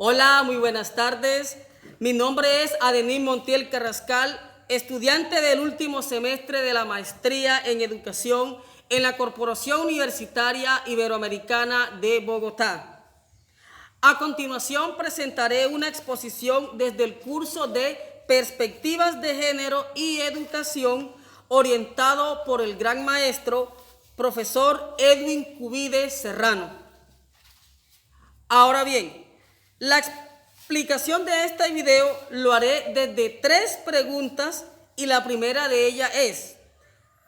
Hola, muy buenas tardes. Mi nombre es Adenín Montiel Carrascal, estudiante del último semestre de la maestría en educación en la Corporación Universitaria Iberoamericana de Bogotá. A continuación presentaré una exposición desde el curso de Perspectivas de Género y Educación orientado por el gran maestro, profesor Edwin Cubide Serrano. Ahora bien, la explicación de este video lo haré desde 3 preguntas y la primera de ellas es: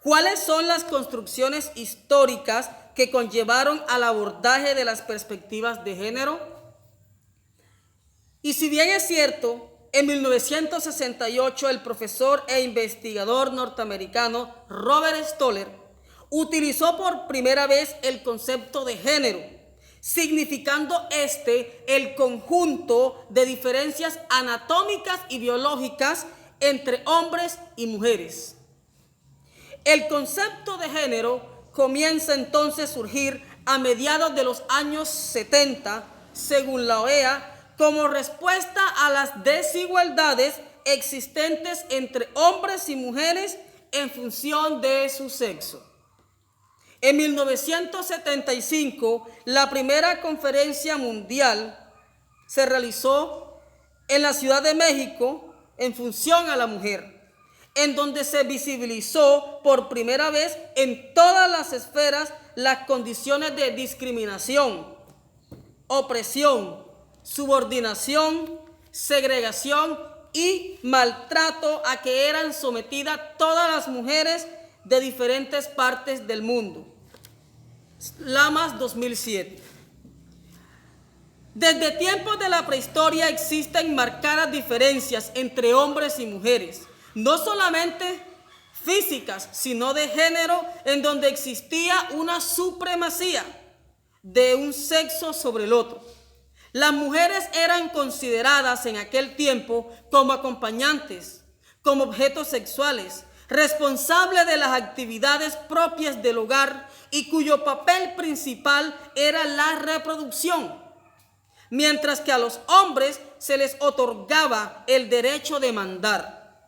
¿cuáles son las construcciones históricas que conllevaron al abordaje de las perspectivas de género? Y si bien es cierto, en 1968 el profesor e investigador norteamericano Robert Stoller utilizó por primera vez el concepto de género, significando el conjunto de diferencias anatómicas y biológicas entre hombres y mujeres. El concepto de género comienza entonces a surgir a mediados de los años 70, según la OEA, como respuesta a las desigualdades existentes entre hombres y mujeres en función de su sexo. En 1975, la primera conferencia mundial se realizó en la Ciudad de México en función a la mujer, en donde se visibilizó por primera vez en todas las esferas las condiciones de discriminación, opresión, subordinación, segregación y maltrato a que eran sometidas todas las mujeres de diferentes partes del mundo. Lamas 2007. Desde tiempos de la prehistoria existen marcadas diferencias entre hombres y mujeres, no solamente físicas, sino de género, en donde existía una supremacía de un sexo sobre el otro. Las mujeres eran consideradas en aquel tiempo como acompañantes, como objetos sexuales, responsables de las actividades propias del hogar y cuyo papel principal era la reproducción, mientras que a los hombres se les otorgaba el derecho de mandar.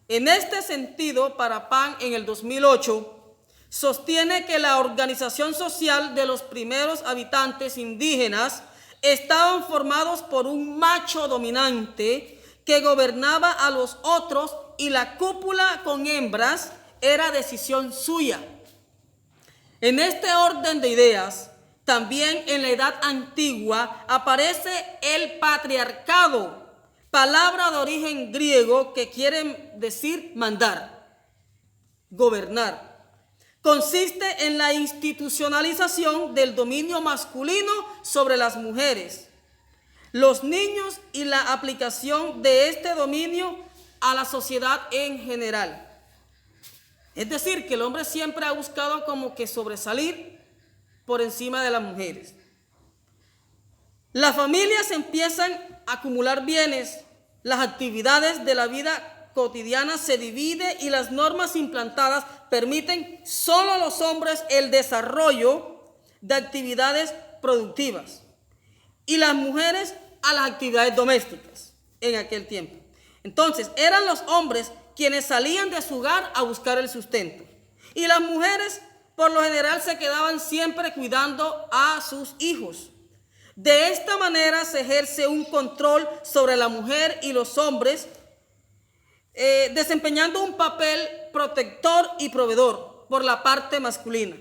En este sentido, Parapán en el 2008 sostiene que la organización social de los primeros habitantes indígenas estaban formados por un macho dominante que gobernaba a los otros y la cúpula con hembras era decisión suya. En este orden de ideas, también en la Edad Antigua aparece el patriarcado, palabra de origen griego que quiere decir mandar, gobernar. Consiste en la institucionalización del dominio masculino sobre las mujeres, los niños y la aplicación de este dominio a la sociedad en general. Es decir, que el hombre siempre ha buscado como que sobresalir por encima de las mujeres. Las familias empiezan a acumular bienes, las actividades de la vida cotidiana se dividen y las normas implantadas permiten solo a los hombres el desarrollo de actividades productivas y las mujeres a las actividades domésticas en aquel tiempo. Entonces, eran los hombres quienes salían de su hogar a buscar el sustento y las mujeres por lo general se quedaban siempre cuidando a sus hijos. De esta manera se ejerce un control sobre la mujer y los hombres, desempeñando un papel protector y proveedor por la parte masculina,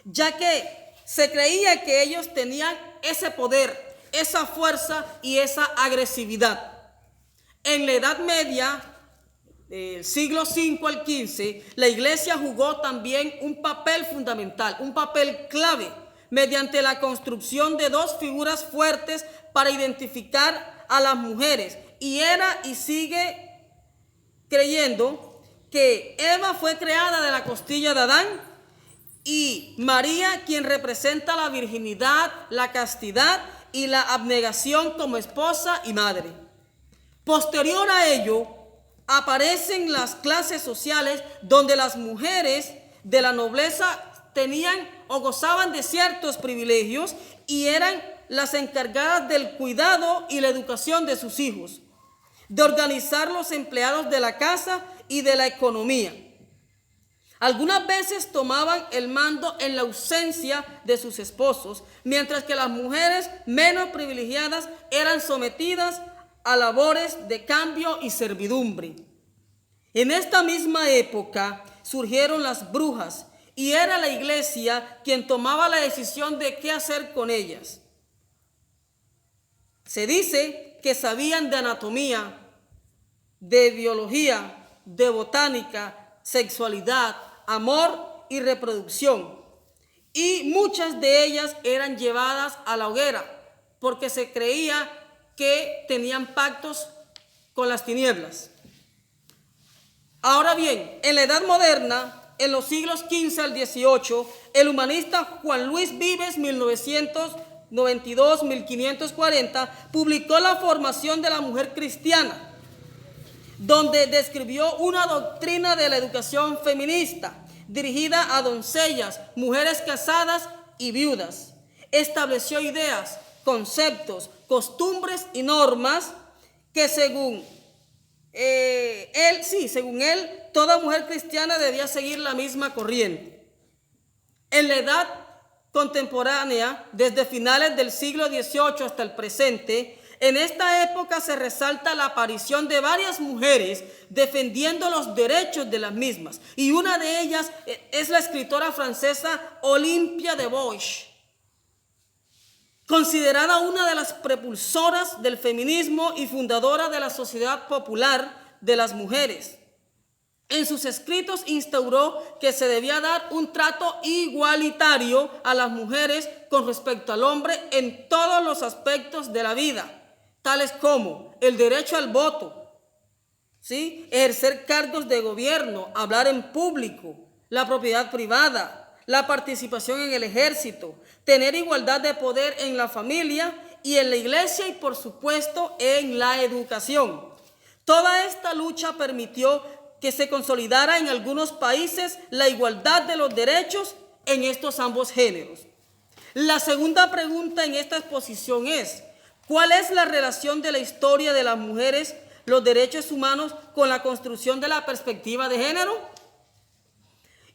ya que se creía que ellos tenían ese poder, esa fuerza y esa agresividad. En la Edad Media, del siglo V al XV, la Iglesia jugó también un papel fundamental, un papel clave, mediante la construcción de 2 figuras fuertes para identificar a las mujeres. Y era y sigue creyendo que Eva fue creada de la costilla de Adán y María, quien representa la virginidad, la castidad y la abnegación como esposa y madre. Posterior a ello, aparecen las clases sociales donde las mujeres de la nobleza tenían o gozaban de ciertos privilegios y eran las encargadas del cuidado y la educación de sus hijos, de organizar los empleados de la casa y de la economía. Algunas veces tomaban el mando en la ausencia de sus esposos, mientras que las mujeres menos privilegiadas eran sometidas a labores de cambio y servidumbre. En esta misma época surgieron las brujas y era la iglesia quien tomaba la decisión de qué hacer con ellas. Se dice que sabían de anatomía, de biología, de botánica, sexualidad, amor y reproducción. Y muchas de ellas eran llevadas a la hoguera porque se creía que tenían pactos con las tinieblas. Ahora bien, en la Edad Moderna, en los siglos XV al XVIII, el humanista Juan Luis Vives, 1992-1540, publicó La formación de la mujer cristiana, donde describió una doctrina de la educación feminista dirigida a doncellas, mujeres casadas y viudas. Estableció ideas, conceptos, costumbres y normas que según él, toda mujer cristiana debía seguir la misma corriente. En la edad contemporánea, desde finales del siglo XVIII hasta el presente, en esta época se resalta la aparición de varias mujeres defendiendo los derechos de las mismas. Y una de ellas es la escritora francesa Olympia de Bosch, considerada una de las prepulsoras del feminismo y fundadora de la Sociedad Popular de las Mujeres. En sus escritos instauró que se debía dar un trato igualitario a las mujeres con respecto al hombre en todos los aspectos de la vida, tales como el derecho al voto, ¿sí?, ejercer cargos de gobierno, hablar en público, la propiedad privada, la participación en el ejército, tener igualdad de poder en la familia y en la iglesia y, por supuesto, en la educación. Toda esta lucha permitió que se consolidara en algunos países la igualdad de los derechos en estos ambos géneros. La segunda pregunta en esta exposición es: ¿cuál es la relación de la historia de las mujeres, los derechos humanos, con la construcción de la perspectiva de género?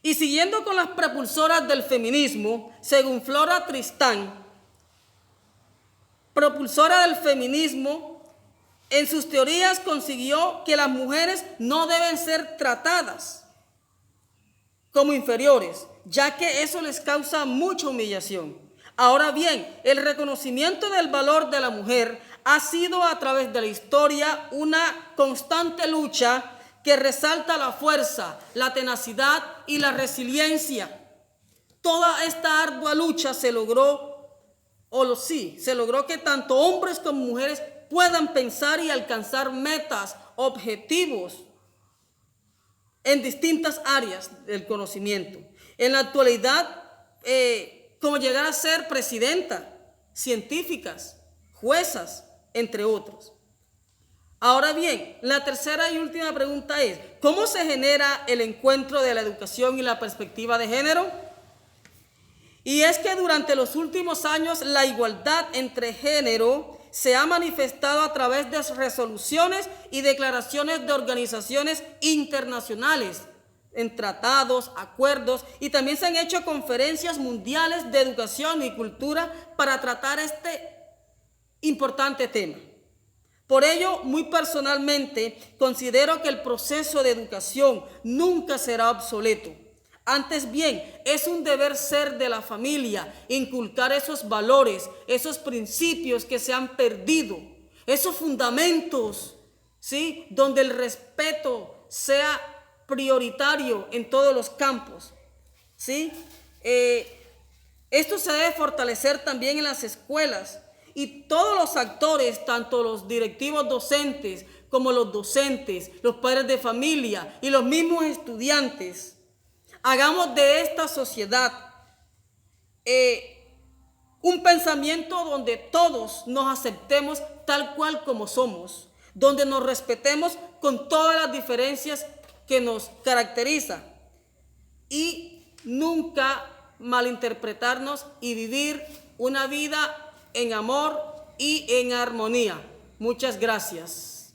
Y siguiendo con las propulsoras del feminismo, según Flora Tristán, propulsora del feminismo, en sus teorías consiguió que las mujeres no deben ser tratadas como inferiores, ya que eso les causa mucha humillación. Ahora bien, el reconocimiento del valor de la mujer ha sido a través de la historia una constante lucha que resalta la fuerza, la tenacidad y la resiliencia. Toda esta ardua lucha se logró que tanto hombres como mujeres puedan pensar y alcanzar metas, objetivos en distintas áreas del conocimiento. En la actualidad, como llegar a ser presidenta, científicas, juezas, entre otros. Ahora bien, la tercera y última pregunta es: ¿cómo se genera el encuentro de la educación y la perspectiva de género? Y es que durante los últimos años la igualdad entre género se ha manifestado a través de resoluciones y declaraciones de organizaciones internacionales, en tratados, acuerdos, y también se han hecho conferencias mundiales de educación y cultura para tratar este importante tema. Por ello, muy personalmente, considero que el proceso de educación nunca será obsoleto. Antes bien, es un deber ser de la familia inculcar esos valores, esos principios que se han perdido, esos fundamentos, ¿sí?, donde el respeto sea prioritario en todos los campos, ¿sí? Esto se debe fortalecer también en las escuelas y todos los actores, tanto los directivos docentes como los docentes, los padres de familia y los mismos estudiantes. Hagamos de esta sociedad un pensamiento donde todos nos aceptemos tal cual como somos, donde nos respetemos con todas las diferencias que nos caracterizan y nunca malinterpretarnos y vivir una vida en amor y en armonía. Muchas gracias.